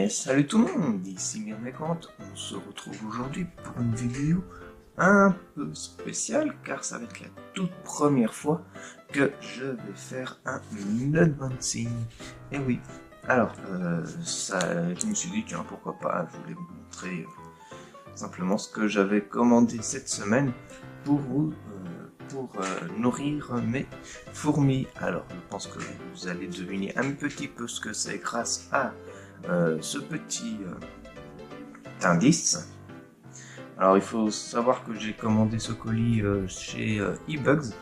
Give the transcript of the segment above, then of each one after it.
Salut tout le monde, ici Myrmécante. On se retrouve aujourd'hui pour une vidéo un peu spéciale car ça va être la toute première fois que je vais faire un unboxing. Et oui, alors je me suis dit tiens pourquoi pas, je voulais vous montrer simplement ce que j'avais commandé cette semaine pour nourrir mes fourmis. Alors je pense que vous allez deviner un petit peu ce que c'est grâce à ce petit indice. Alors il faut savoir que j'ai commandé ce colis chez eBugs.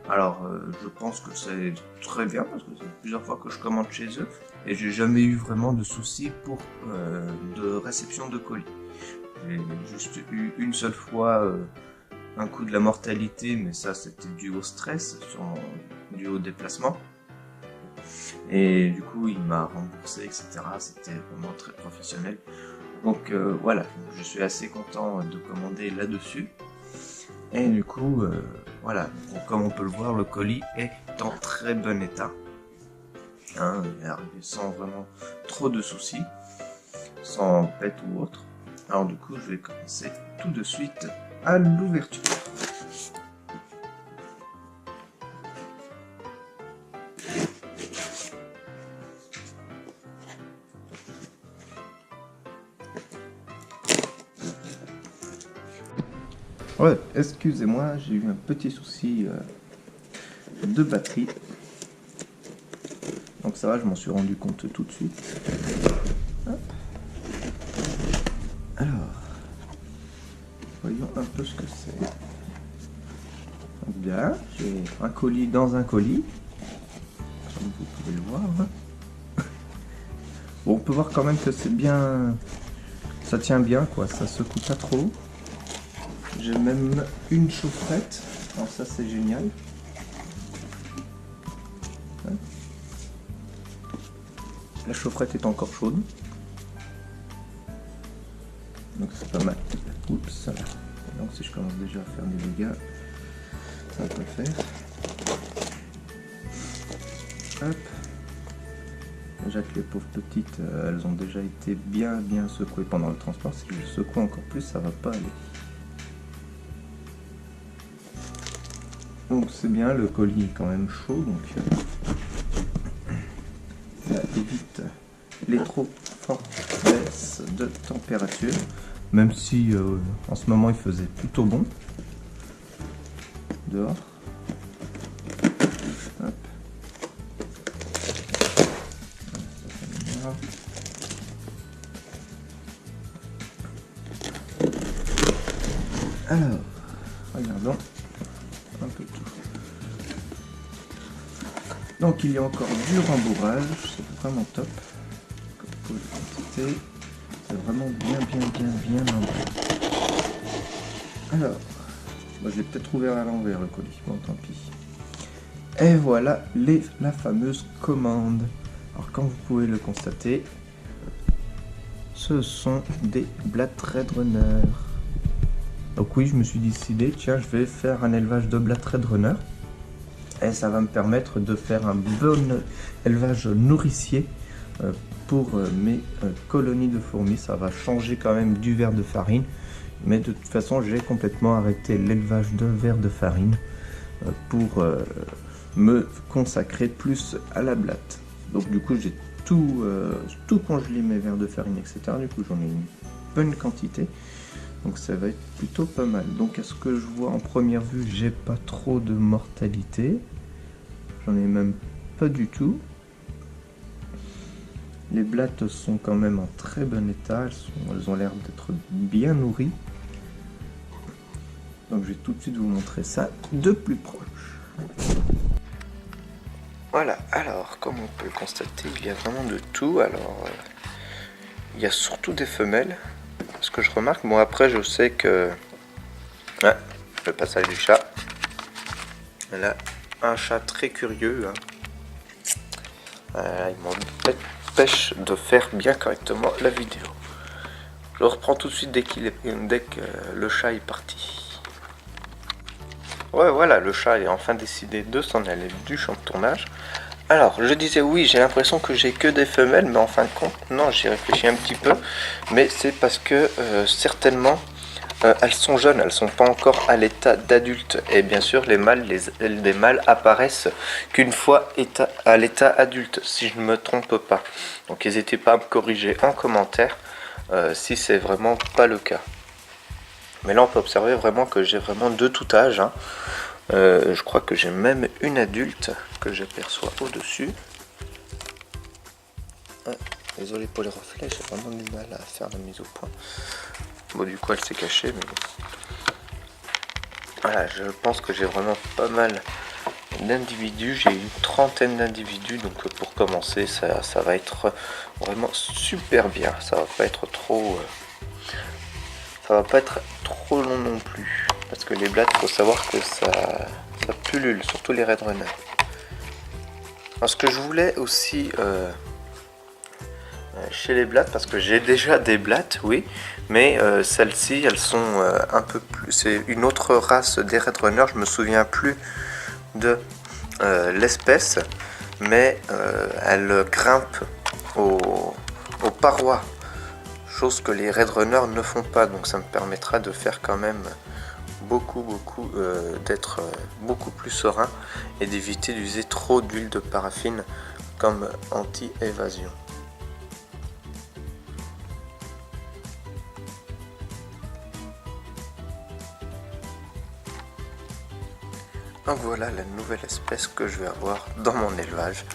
Alors je pense que c'est très bien parce que c'est plusieurs fois que je commande chez eux et j'ai jamais eu vraiment de soucis pour de réception de colis. J'ai juste eu une seule fois un coup de la mortalité, mais ça c'était dû au stress, dû au déplacement. Et du coup, il m'a remboursé, etc. C'était vraiment très professionnel. Donc voilà, je suis assez content de commander là-dessus. Et du coup, voilà, donc, comme on peut le voir, le colis est en très bon état. Hein, il est arrivé sans vraiment trop de soucis, sans pète ou autre. Alors du coup, je vais commencer tout de suite à l'ouverture. Ouais, excusez-moi, j'ai eu un petit souci de batterie. Donc ça va, je m'en suis rendu compte tout de suite. Hop. Alors, voyons un peu ce que c'est. Donc bien, j'ai un colis dans un colis, comme vous pouvez le voir. Bon, on peut voir quand même que c'est bien, ça tient bien quoi, ça secoue pas trop. J'ai même une chaufferette, alors ça c'est génial. La chaufferette est encore chaude. Donc c'est pas mal. Oups. Donc si je commence déjà à faire des dégâts, ça va pas le faire. Hop. Déjà que les pauvres petites, elles ont déjà été bien secouées pendant le transport. Si je secoue encore plus, ça va pas aller. Donc c'est bien, le colis est quand même chaud, donc ça évite les trop fortes baisses de température. Même si en ce moment il faisait plutôt bon dehors. Hop. Alors, regardons un peu tout. Donc il y a encore du rembourrage, c'est vraiment top. Comme vous pouvez le constater, c'est vraiment bien emballé. Alors, je l'ai peut-être ouvert à l'envers le colis, bon tant pis. Et voilà la fameuse commande. Alors comme vous pouvez le constater, ce sont des Blattredrunner. Donc oui, je me suis décidé, tiens, je vais faire un élevage de Blattredrunner. Et ça va me permettre de faire un bon élevage nourricier pour mes colonies de fourmis. Ça va changer quand même du ver de farine. Mais de toute façon, j'ai complètement arrêté l'élevage de ver de farine pour me consacrer plus à la blatte. Donc du coup, j'ai tout congelé, mes vers de farine, etc. Du coup, j'en ai une bonne quantité. Donc ça va être plutôt pas mal. Donc à ce que je vois en première vue, j'ai pas trop de mortalité. J'en ai même pas du tout. Les blattes sont quand même en très bon état. Elles ont l'air d'être bien nourries. Donc je vais tout de suite vous montrer ça de plus proche. Voilà, alors comme on peut le constater, il y a vraiment de tout. Alors il y a surtout des femelles. Ce que je remarque, bon après je sais que le passage du chat, là, un chat très curieux, il m'empêche de faire bien correctement la vidéo. Je reprends tout de suite dès que le chat est parti. Ouais voilà, le chat est enfin décidé de s'en aller du champ de tournage. Alors, je disais oui, j'ai l'impression que j'ai que des femelles, mais en fin de compte, non, j'y réfléchis un petit peu. Mais c'est parce que certainement, elles sont jeunes, elles sont pas encore à l'état d'adulte. Et bien sûr, les mâles apparaissent qu'une fois à l'état adulte, si je ne me trompe pas. Donc n'hésitez pas à me corriger en commentaire si c'est vraiment pas le cas. Mais là, on peut observer vraiment que j'ai vraiment de tout âge, hein. Je crois que j'ai même une adulte que j'aperçois au-dessus. Ah, désolé pour les reflets, j'ai vraiment du mal à faire la mise au point. Bon, du coup, elle s'est cachée, mais bon. Voilà, je pense que j'ai vraiment pas mal d'individus. J'ai une trentaine d'individus, donc pour commencer, ça va être vraiment super bien. Ça va pas être trop long non plus, parce que les blattes, faut savoir que ça pullule, surtout les Red Runners. Alors, ce que je voulais aussi chez les blattes, parce que j'ai déjà des blattes, oui, mais celles-ci, elles sont un peu plus... C'est une autre race des Red Runners, je me souviens plus de l'espèce, mais elles grimpent aux parois, chose que les Red Runners ne font pas, donc ça me permettra de faire quand même d'être beaucoup plus serein et d'éviter d'user trop d'huile de paraffine comme anti-évasion. Donc voilà la nouvelle espèce que je vais avoir dans mon élevage.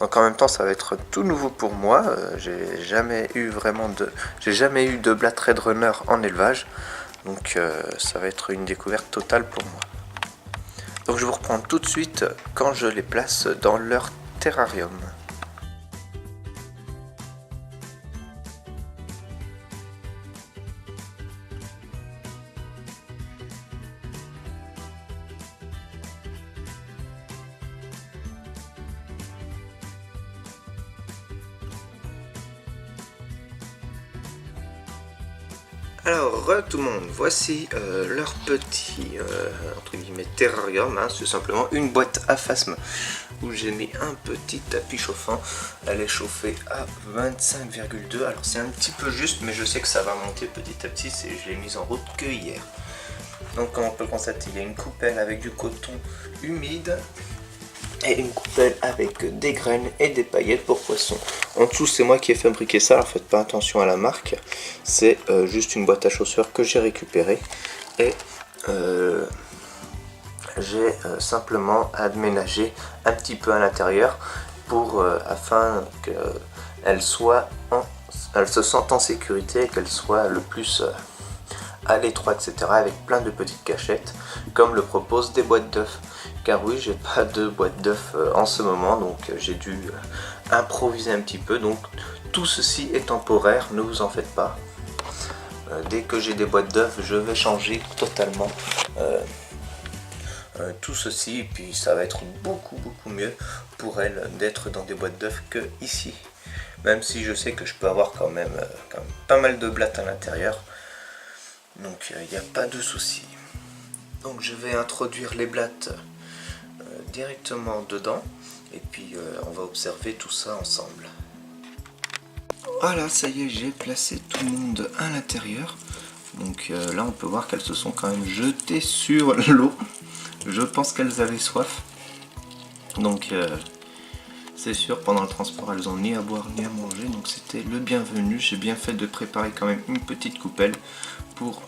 Donc en même temps ça va être tout nouveau pour moi. J'ai jamais eu de blatte Red Runner en élevage. Donc ça va être une découverte totale pour moi. Donc je vous reprends tout de suite quand je les place dans leur terrarium. Alors, tout le monde, voici leur petit, entre guillemets, terrarium, hein, c'est simplement une boîte à phasme où j'ai mis un petit tapis chauffant. Elle est chauffée à 25,2, alors c'est un petit peu juste, mais je sais que ça va monter petit à petit, je l'ai mise en route que hier. Donc comme on peut le constater, il y a une coupelle avec du coton humide, et une coupelle avec des graines et des paillettes pour poissons. En dessous, c'est moi qui ai fabriqué ça, alors faites pas attention à la marque. C'est juste une boîte à chaussures que j'ai récupérée et j'ai simplement aménagé un petit peu à l'intérieur pour afin qu'elle se sente en sécurité et qu'elle soit le plus à l'étroit, etc., avec plein de petites cachettes comme le proposent des boîtes d'œufs. Car oui, j'ai pas de boîte d'œufs en ce moment, donc j'ai dû improviser un petit peu. Donc tout ceci est temporaire, ne vous en faites pas. Dès que j'ai des boîtes d'œufs, je vais changer totalement tout ceci, et puis ça va être beaucoup mieux pour elle d'être dans des boîtes d'œufs que ici. Même si je sais que je peux avoir quand même pas mal de blattes à l'intérieur, donc il n'y a pas de souci. Donc je vais introduire les blattes directement dedans et puis on va observer tout ça ensemble. Voilà, ça y est, j'ai placé tout le monde à l'intérieur. Donc là on peut voir qu'elles se sont quand même jetées sur l'eau. Je pense qu'elles avaient soif. Donc c'est sûr, pendant le transport elles ont ni à boire ni à manger, donc c'était le bienvenu. J'ai bien fait de préparer quand même une petite coupelle pour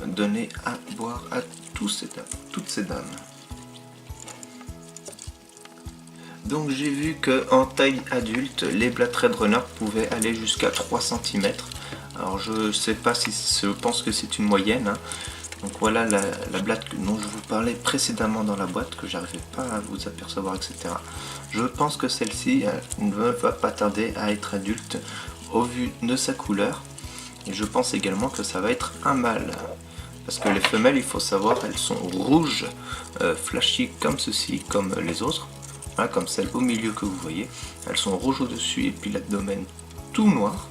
donner à boire à toutes ces dames. Donc j'ai vu qu'en taille adulte, les blattes Red Runner pouvaient aller jusqu'à 3 cm. Alors je sais pas si je pense que c'est une moyenne, hein. Donc voilà la blatte dont je vous parlais précédemment dans la boîte, que j'arrivais pas à vous apercevoir, etc. Je pense que celle-ci ne va pas tarder à être adulte au vu de sa couleur. Et je pense également que ça va être un mâle. Parce que les femelles, il faut savoir, elles sont rouges, flashy comme ceci, comme les autres. Voilà, comme celle au milieu que vous voyez. Elles sont rouges au-dessus et puis l'abdomen tout noir.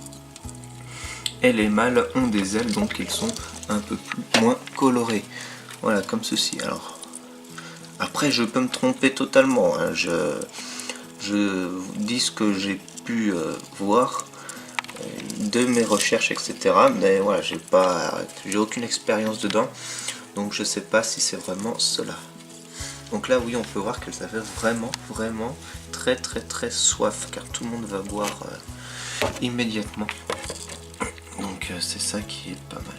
Et les mâles ont des ailes, donc ils sont un peu moins colorés. Voilà, comme ceci. Alors, Après, je peux me tromper totalement, hein. Je vous dis ce que j'ai pu voir de mes recherches, etc. Mais voilà, j'ai aucune expérience dedans, donc je sais pas si c'est vraiment cela. Donc là, oui, on peut voir qu'elles avaient vraiment très soif, car tout le monde va boire immédiatement. Donc c'est ça qui est pas mal.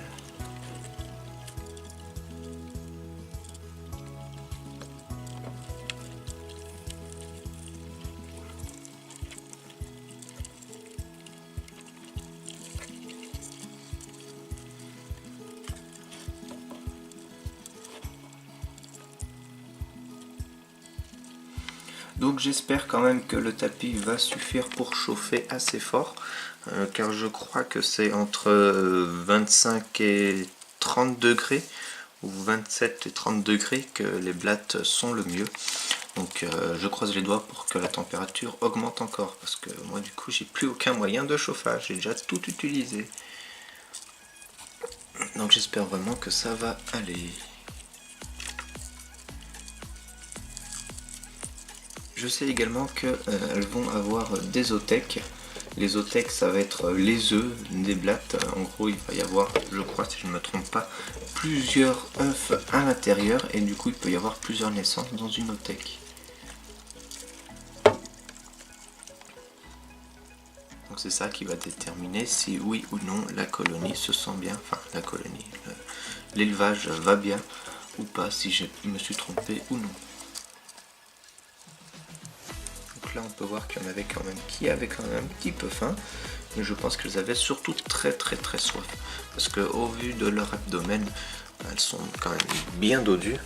Donc j'espère quand même que le tapis va suffire pour chauffer assez fort, car je crois que c'est entre 25 et 30 degrés, ou 27 et 30 degrés que les blattes sont le mieux. Donc je croise les doigts pour que la température augmente encore, parce que moi du coup j'ai plus aucun moyen de chauffage, j'ai déjà tout utilisé. Donc j'espère vraiment que ça va aller. Je sais également qu'elles vont avoir des othèques. Les othèques, ça va être les œufs des blattes. En gros, il va y avoir, je crois, si je ne me trompe pas, plusieurs œufs à l'intérieur. Et du coup, il peut y avoir plusieurs naissances dans une othèque. Donc c'est ça qui va déterminer si oui ou non la colonie se sent bien. Enfin, la colonie, l'élevage va bien ou pas, si je me suis trompé ou non. Là on peut voir qu'il y en avait quand même qui avaient quand même un petit peu faim, mais je pense qu'elles avaient surtout très soif, parce que au vu de leur abdomen, elles sont quand même bien dodues,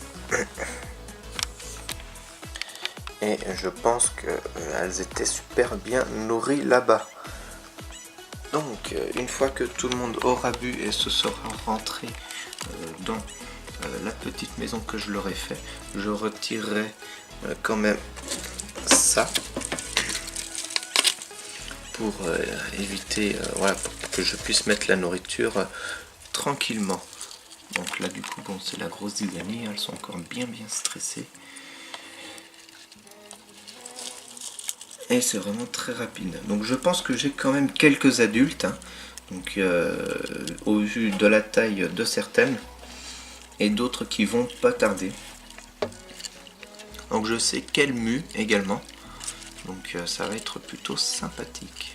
et je pense qu'elles étaient super bien nourries là-bas. Donc une fois que tout le monde aura bu et se sera rentré dans la petite maison que je leur ai fait, je retirerai quand même ça pour éviter voilà, pour que je puisse mettre la nourriture tranquillement. Donc là du coup bon, c'est la grosse zizanie, elles sont encore bien stressées et c'est vraiment très rapide. Donc je pense que j'ai quand même quelques adultes, hein. Donc au vu de la taille de certaines et d'autres qui vont pas tarder. Donc je sais qu'elles muent également, donc ça va être plutôt sympathique.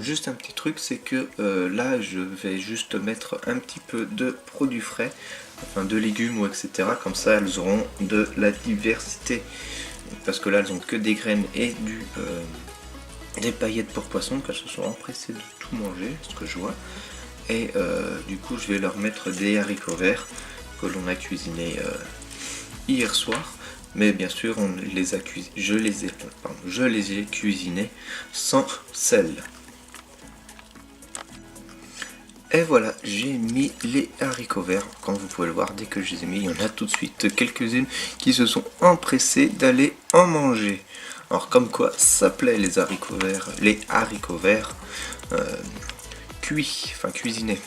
Juste un petit truc, c'est que là je vais juste mettre un petit peu de produits frais, enfin de légumes ou etc. Comme ça elles auront de la diversité, parce que là elles ont que des graines et des paillettes pour poissons, qu'elles se sont empressées de tout manger, ce que je vois. Et du coup je vais leur mettre des haricots verts que l'on a cuisiné hier soir, mais bien sûr je les ai cuisinés sans sel. Et voilà, j'ai mis les haricots verts. Comme vous pouvez le voir, dès que je les ai mis, il y en a tout de suite quelques-unes qui se sont empressées d'aller en manger. Alors comme quoi, ça plaît les haricots verts cuits, enfin cuisinés.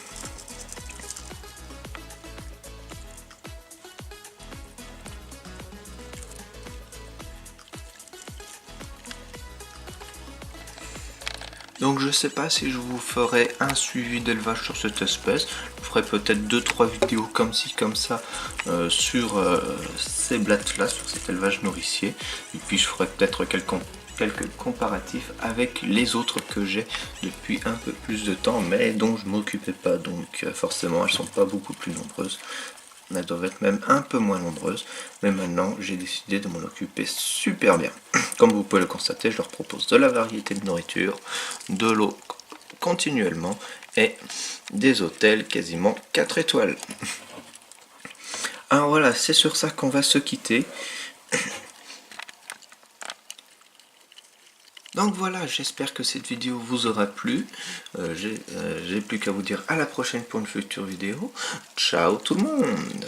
Donc je sais pas si je vous ferai un suivi d'élevage sur cette espèce. Je ferai peut-être 2-3 vidéos comme ci comme ça sur ces blattes là, sur cet élevage nourricier. Et puis je ferai peut-être quelques comparatifs avec les autres que j'ai depuis un peu plus de temps, mais dont je m'occupais pas. Donc forcément elles sont pas beaucoup plus nombreuses. Elles doivent être même un peu moins nombreuses, mais maintenant j'ai décidé de m'en occuper super bien. Comme vous pouvez le constater, je leur propose de la variété de nourriture, de l'eau continuellement et des hôtels quasiment 4 étoiles. Alors voilà, c'est sur ça qu'on va se quitter. Donc voilà, j'espère que cette vidéo vous aura plu. J'ai plus qu'à vous dire à la prochaine pour une future vidéo. Ciao tout le monde!